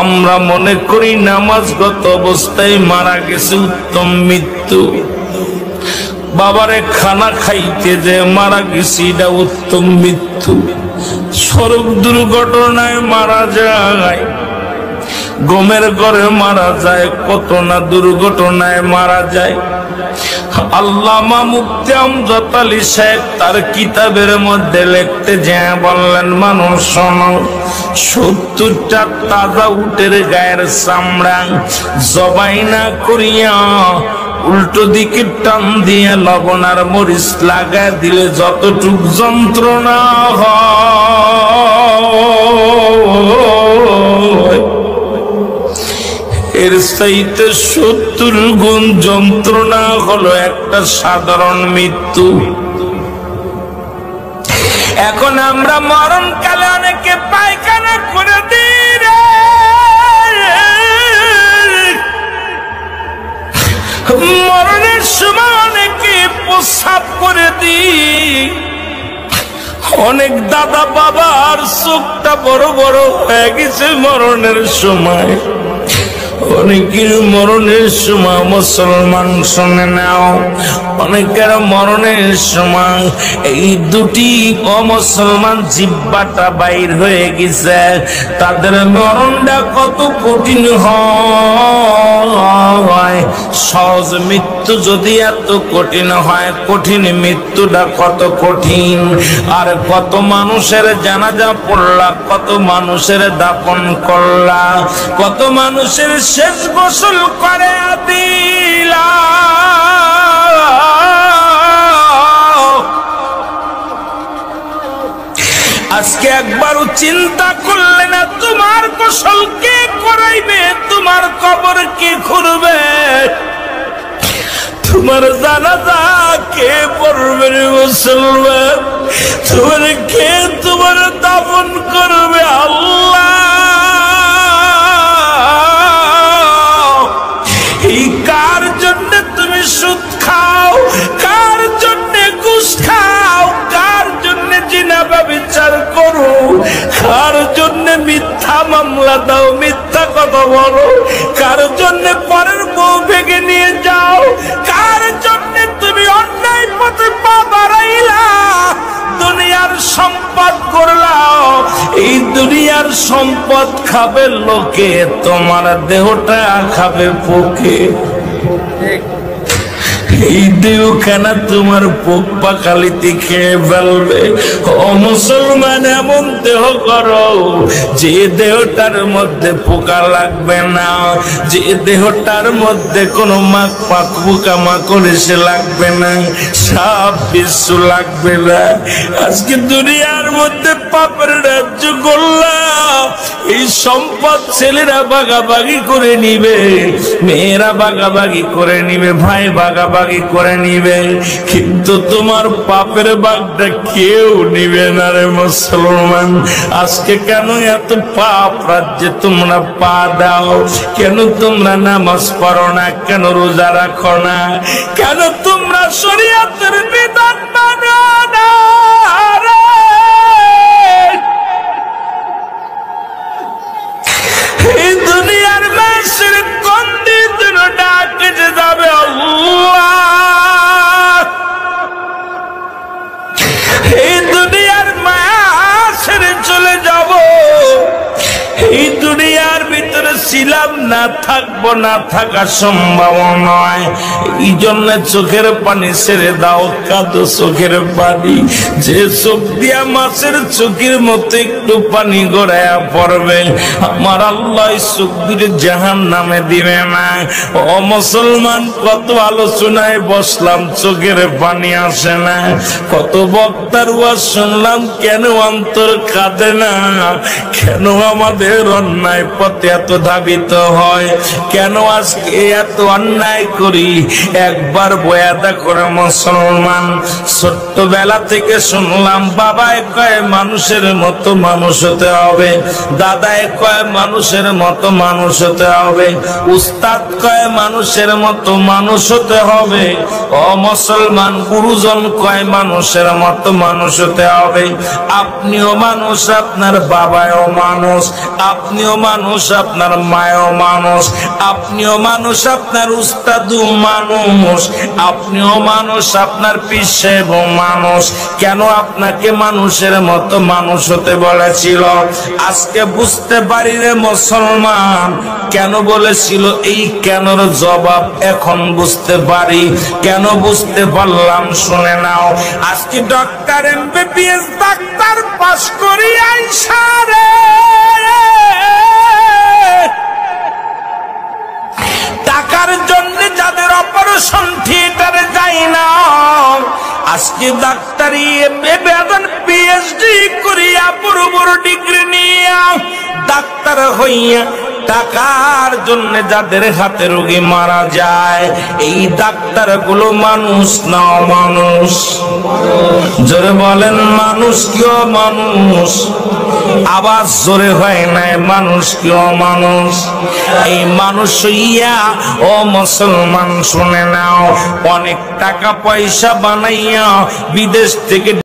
আমরা মনে করি নামাজগত অবস্থায় মারা গেছে উত্তম মৃত্যু। বাবারে খানা খাইতে যে মারা গেছে এটা উত্তম মৃত্যু। সড়ক দুর্ঘটনায় মারা যায়, গমের ঘরে মারা যায়, কত না দুর্ঘটনায় মারা যায়। আল্লামা মুফতি আমজাদ আলী সাহেব তার কিতাবের মধ্যে লিখতে যায় বললেন, মানুষ শোনো, 70টা তাজা উটের গায়ের চামড়া জবাই না করিয়া উল্টো দিকে টান দিয়ে লবণ আর মরিচ লাগা দিলে যতটুক যন্ত্রণা হয় এর চাইতে 70 গুণ যন্ত্রণা হলো একটা সাধারণ মৃত্যু। এখন আমরা মরণকালে অনেকে পায়খানা করে দিই রে, মরণের সময় অনেকে প্রস্রাব করে দিই। অনেক দাদা বাবার চোখটা বড় বড় হয়ে গেছে মরণের সময়। অনেকের মরণের সময় মুসলমান শুনে নাও, অনেকের মরণের সময় এই দুটি অমুসলমান জিহ্বাটা বাইর হয়ে গেছে। তাদের মরণটা কত কঠিন হয়। সহজ মৃত্যু যদি এত কঠিন হয়, কঠিন মৃত্যুটা কত কঠিন। আর কত মানুষের জানাজা পড়লা, কত মানুষের দাফন করলা, কত মানুষের শেষ গোসল করে দিলা। আজকে একবারও চিন্তা করলে না তোমার গোসল কে করাইবে, তোমার কবর কে খুঁড়বে, তোমার জানাজা কে পড়বে মুসলমান, তোমার কে তোমার দাফন করবে। আল্লাহ, এই কার জন্য তুমি সুদ খাও, কার জন্য ঘুষ খাও, কার জন্য জিনা ব্যভিচার করো, কার জন্য মিথ্যা মামলা দাও, মিথ্যা কথা বলো, কার জন্য পরের বউ ভেঙে নিয়ে যাও, কার জন্য তুমি অন্যায় পথে পা বাড়াইলা, দুনিয়ার সম্পদ করলাও। এই দুনিয়ার সম্পদ খাবে লোকে, তোমার দেহটা খাবে পোকে। এই দেহখানা তোমার পোক পাখালিতে খেয়ে ফেলবে। ও মুসলমান, এমন দেহ করো যে দেহটার মধ্যে পোকা লাগবে না, যে দেহটার মধ্যে কোনো পোকা মাকড় এসে লাগবে না, সাপ বিচ্ছু লাগবে না। আজকে দুনিয়ার মধ্যে পাপের রাজ্য করলাম। এই সম্পদ ছেলেরা ভাগাভাগি করে নিবে, মেয়েরা ভাগাভাগি করে নিবে, ভাই ভাগাভাগি করে নিবে, কিন্তু তোমার পাপের ভাগটা কেউ নিবে না রে মুসলমান। আজকে কেন এত পাপ রাজ্যে তোমরা পা দাও? কেন তোমরা নামাজ পড়ো না? কেন রোজা রাখো না? কেন তোমরা শরীয়তের বিধান মানো না? এই দুনিয়ার মানুষের কোন দিন ডাকে যাবে আল্লাহ, এই দুনিয়ার মায়া ছেড়ে চলে যাব। এই দুনিয়ার ভিতরে ছিলাম না, থাকবো না, থাকা সম্ভব নয়। এই জন্য চোখের পানি ছেড়ে দাও, কাঁদো চোখের পানি। যে চোখ দিয়া মাছের চোখের মতো একটু পানি গড়াইয়া পড়বে, আমার আল্লাহ চোখ দিয়ে জাহান্নামে দিবে না। ও মুসলমান, কত আলোচনায় বসলাম, চোখের পানি আসে না। কত বক্তার ওয়াজ শুনলাম, কেন অন্তর কাঁদে না? কেন আমাদের অন্যায় পথে এত দাগ প্লাবিত হয়। কেন আজকে এত অন্যায় করি? একবার বয়াদা করে মুসলমান, ছোট্টবেলা থেকে শুনলাম বাবায় কয় মানুষের মতো মানুষ হতে হবে, দাদায় কয় মানুষের মতো মানুষ হতে হবে, উস্তাদ কয় মানুষের মতো মানুষ হতে হবে। ও মুসলমান, গুরুজন কয় মানুষের মতো মানুষ হতে হবে। আপনিও মানুষ, আপনার বাবাও মানুষ, আপনিও মানুষ, আপনার মায়ও মানুষ, আপনিও মানুষ, আপনার উস্তাদও মানুষ, আপনিও মানুষ, আপনার পীর সাহেবও মানুষ। কেন আপনাকে মানুষের মতো মানুষ হতে বলেছিল? আজকে বুঝতে পারি রে মুসলমান, কেন বলেছিল। এই কেনর জবাব এখন বুঝতে পারি। কেন বুঝতে পারলাম শুনে নাও। আজকে ডক্টর এমবিবিএস ডাক্তার পাস করি আইসা রে টাকার জন্য যাদের অপারেশন থিয়েটারে যাই না, আজকে ডাক্তারি বেতন পিএইচডি করিয়া বড় বড় ডিগ্রি নিয়ে ডাক্তার হইয়া টাকার জন্য যাদের হাতে রোগী মারা যায়, এই ডাক্তার গুলো মানুষ না মানুষ? জোরে বলেন, মানুষ কেউ মানুষ? আবার জোরে হয় নাই, মানুষ কেউ মানুষ? এই মানুষ হইয়া ও মুসলমান শুনে নাও, অনেক টাকা পয়সা বানাইয়া বিদেশ থেকে